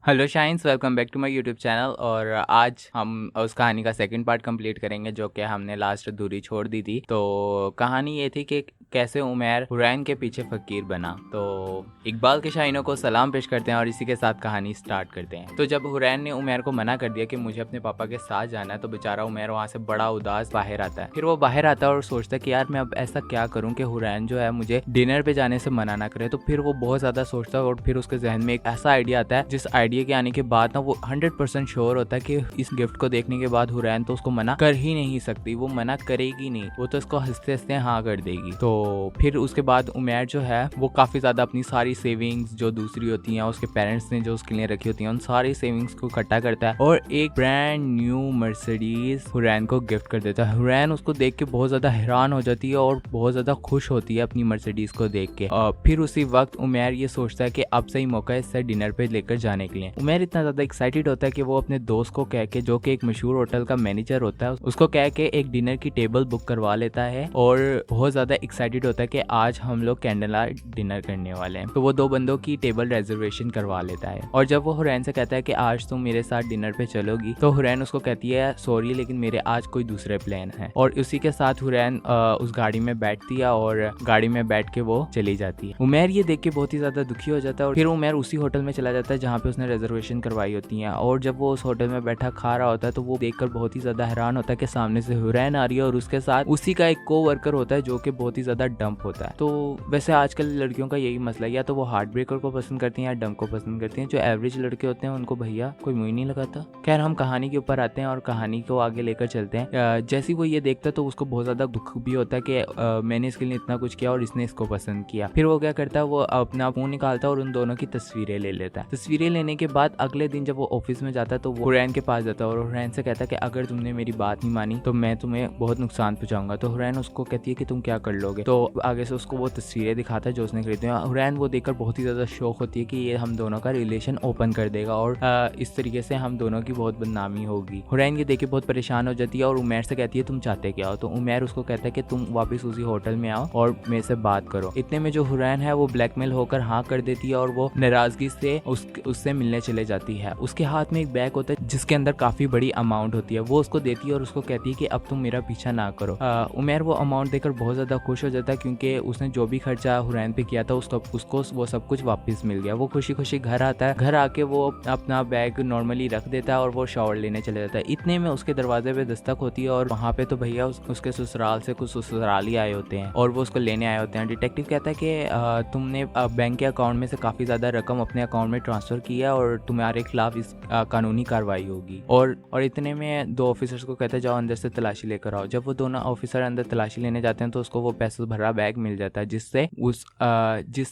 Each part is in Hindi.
Hello shines, welcome back to my YouTube channel. और आज हम उस कहानी का सेकंड पार्ट कंप्लीट करेंगे जो कि हमने लास्ट अधूरी छोड़ दी थी। तो कहानी ये थी कि कैसे उमैर हुरैन के पीछे फ़कीर बना। तो इकबाल के शाइनों को सलाम पेश करते हैं और इसी के साथ कहानी स्टार्ट करते हैं। तो जब हुरैन ने उमैर को मना कर दिया कि मुझे अपने पापा के साथ जाना है, तो बेचारा उमैर वहाँ से बड़ा उदास बाहर आता है। फिर वो बाहर आता है और सोचता है कि यार मैं अब ऐसा क्या करूँ कि हुरैन जो है मुझे डिनर पे जाने से मना ना करे। तो फिर वो बहुत ज़्यादा सोचता है और फिर उसके जहन में एक ऐसा आइडिया आता है जिस आइडिया के आने के बाद ना वो 100% श्योर होता है कि इस गिफ्ट को देखने के बाद हुरैन तो उसको मना कर ही नहीं सकती, वो मना करेगी नहीं, वो तो इसको हंसते हंसते हाँ कर देगी। तो फिर उसके बाद उमैर जो है वो काफ़ी ज़्यादा अपनी सारी सेविंग्स जो दूसरी होती हैं उसके पेरेंट्स ने जो उसके लिए रखी होती हैं उन सारी सेविंग्स को इकट्ठा करता है और एक ब्रांड न्यू मर्सिडीज हुरैन को गिफ्ट कर देता है। हुरैन उसको देख के बहुत ज़्यादा हैरान हो जाती है और बहुत ज़्यादा खुश होती है अपनी मर्सिडीज को देख के। फिर उसी वक्त उमैर ये सोचता है कि अब सही मौका है इससे डिनर पे लेकर जाने के लिए। उमैर इतना ज़्यादा एक्साइटेड होता है कि वो अपने दोस्त को कह के, जो कि एक मशहूर होटल का मैनेजर होता है, उसको कह के एक डिनर की टेबल बुक करवा लेता है और बहुत ज़्यादा एक्साइटेड होता है कि आज हम लोग कैंडल लाइट डिनर करने वाले हैं। तो वो 2 बंदों की टेबल रिजर्वेशन करवा लेता है और जब वो हुरैन से कहता है कि आज तुम मेरे साथ डिनर पे चलोगी, तो हुरैन उसको कहती है सॉरी लेकिन मेरे आज कोई दूसरे प्लान है। और उसी के साथ हुरैन उस गाड़ी में बैठती है और गाड़ी में बैठ के वो चली जाती है। उमैर ये देख के बहुत ही ज़्यादा दुखी हो जाता है और फिर उमैर उसी होटल में चला जाता है जहाँ पे उसने रिजर्वेशन करवाई होती है। और जब वो उस होटल में बैठा खा रहा होता है तो वो देखकर बहुत ही ज़्यादा हैरान होता है कि सामने से हुरैन आ रही है और उसके साथ उसी का एक कोवर्कर होता है जो कि बहुत ही ज़्यादा डंप होता है। तो वैसे आजकल लड़कियों का यही मसला है, या तो वो हार्ट ब्रेकर को पसंद करती हैं या डंप को पसंद करती हैं। जो एवरेज लड़के होते हैं उनको भैया कोई मुँह नहीं लगाता। खैर, हम कहानी के ऊपर आते हैं और कहानी को आगे लेकर चलते हैं। जैसे ही वो ये देखता है तो उसको बहुत ज़्यादा दुख भी होता है कि मैंने इसके लिए इतना कुछ किया और इसने इसको पसंद किया। फिर वो क्या करता है, वो अपना फोन निकालता है और उन दोनों की तस्वीरें ले लेता है। तस्वीरें लेने के बाद अगले दिन जब वो ऑफिस में जाता है तो वो हुरैन के पास जाता है और हुरैन से कहता है कि अगर तुमने मेरी बात नहीं मानी तो मैं तुम्हें बहुत नुकसान पहुंचाऊंगा। तो हुरैन उसको कहती है कि तुम क्या कर लोगे। तो आगे से उसको वो तस्वीरें दिखाता है जो उसने खरीदी है। हुरैन वो देखकर बहुत ही ज़्यादा शौक होती है कि ये हम दोनों का रिलेशन ओपन कर देगा और इस तरीके से हम दोनों की बहुत बदनामी होगी। हुरैन ये देख के बहुत परेशान हो जाती है और उमैर से कहती है तुम चाहते क्या हो। तो उमैर उसको कहता है कि तुम वापस उसी होटल में आओ और मेरे से बात करो। इतने में जो हुरैन है वो ब्लैकमेल होकर हाँ कर देती है और वो नाराजगी से उससे मिलने चले जाती है। उसके हाथ में एक बैग होता है जिसके अंदर काफी बड़ी अमाउंट होती है। वो उसको देती है और उसको कहती है कि अब तुम मेरा पीछा ना करो। उमैर वो अमाउंट देकर बहुत ज्यादा खुश हो जाता है क्योंकि उसने जो भी खर्चा हुरैन पे किया था उसको वो सब कुछ वापस मिल गया। वो खुशी खुशी घर आता है। घर आके वो अपना बैग नॉर्मली रख देता है और वो शावर लेने चले जाता है। इतने में उसके दरवाजे पे दस्तक होती है और वहाँ पे तो भैया उसके ससुराल से कुछ ससुराली आए होते हैं और वो उसको लेने आए होते हैं। डिटेक्टिव कहता है कि तुमने बैंक के अकाउंट में से काफी ज्यादा रकम अपने अकाउंट में ट्रांसफर किया और तुम्हारे खिलाफ इस कानूनी कार्रवाई होगी। और इतने में 2 ऑफिसर्स को कहता है जाओ अंदर से तलाशी लेकर आओ। जब वो दोनों ऑफिसर अंदर तलाशी लेने जाते हैं तो उसको वो पैसे भरा बैग मिल जाता है जिससे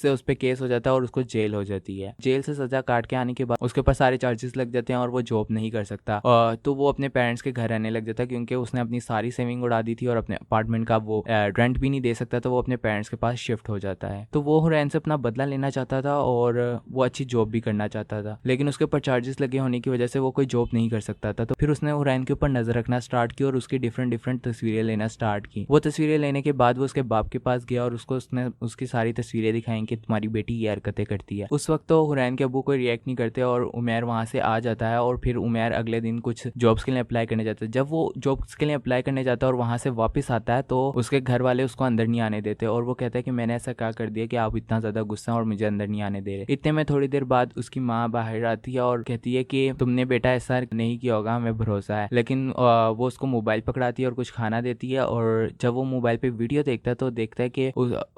उस पे केस हो जाता है और उसको जेल हो जाती है। जेल से सजा काट के आने के बाद उसके ऊपर सारे चार्जेस लग जाते हैं और वो जॉब नहीं कर सकता। तो वो अपने पेरेंट्स के घर रहने लग जाता है क्योंकि उसने अपनी सारी सेविंग उड़ा दी थी और अपने अपार्टमेंट का वो रेंट भी नहीं दे सकता। तो वो अपने पेरेंट्स के पास शिफ्ट हो जाता है। तो वो हुरैन से अपना बदला लेना चाहता था और वो अच्छी जॉब भी करना चाहता था, लेकिन उसके ऊपर चार्जेस लगे होने की वजह से वो कोई जॉब नहीं कर सकता था। तो फिर उसने हुरैन के ऊपर नजर रखना स्टार्ट की और उसकी डिफरेंट तस्वीरें लेना स्टार्ट की। वो तस्वीरें लेने के बाद वो उसके बाप के पास गया और उसने उसकी सारी तस्वीरें दिखाई कि तुम्हारी बेटी ये हरकतें करती है। उस वक्त तो हुरैन के अब्बू कोई रिएक्ट नहीं करते और उमैर वहां से आ जाता है और फिर उमैर अगले दिन कुछ जॉब्स के लिए अप्लाई करने जाता है। जब वो जॉब्स के लिए अप्लाई करने जाता है और वहां से वापस आता है तो उसके घर वाले उसको अंदर नहीं आने देते और वो कहता है कि मैंने ऐसा क्या कर दिया कि आप इतना ज्यादा गुस्सा और मुझे अंदर नहीं आने दे रहे। इतने में थोड़ी देर बाद उसकी माँ बाहर आती है और कहती है कि तुमने बेटा ऐसा नहीं किया होगा, हमें भरोसा है। लेकिन वो उसको मोबाइल पकड़ाती है और कुछ खाना देती है और जब वो मोबाइल पे वीडियो देखता है तो देखता है कि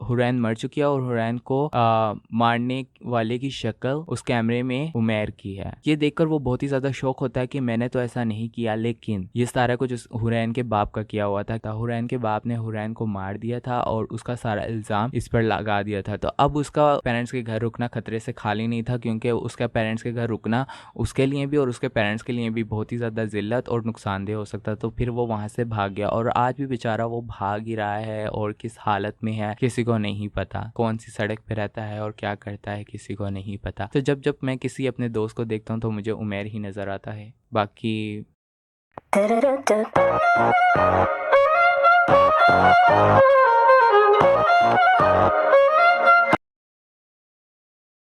हुरैन मर चुकी है और हुरैन को मारने वाले की शक्ल उस कैमरे में उमैर की है। ये देखकर वो बहुत ही ज्यादा शौक होता है कि मैंने तो ऐसा नहीं किया, लेकिन ये सारा कुछ हुरैन के बाप का किया हुआ था। हुरैन के बाप ने हुरैन को मार दिया था और उसका सारा इल्जाम इस पर लगा दिया था। तो अब उसका पेरेंट्स के घर रुकना खतरे से खाली नहीं था क्योंकि उसका पेरेंट्स के घर रुकना उसके लिए भी और उसके पेरेंट्स के लिए भी बहुत ही ज्यादा जिल्लत और नुकसानदेह हो सकता। तो फिर वो वहां से भाग गया और आज भी बेचारा वो भाग ही रहा है और किस हालत में है किसी को नहीं पता। कौन सी सड़क पे रहता है और क्या करता है किसी को नहीं पता। तो जब जब मैं किसी अपने दोस्त को देखता हूँ तो मुझे उमैर ही नजर आता है। बाकी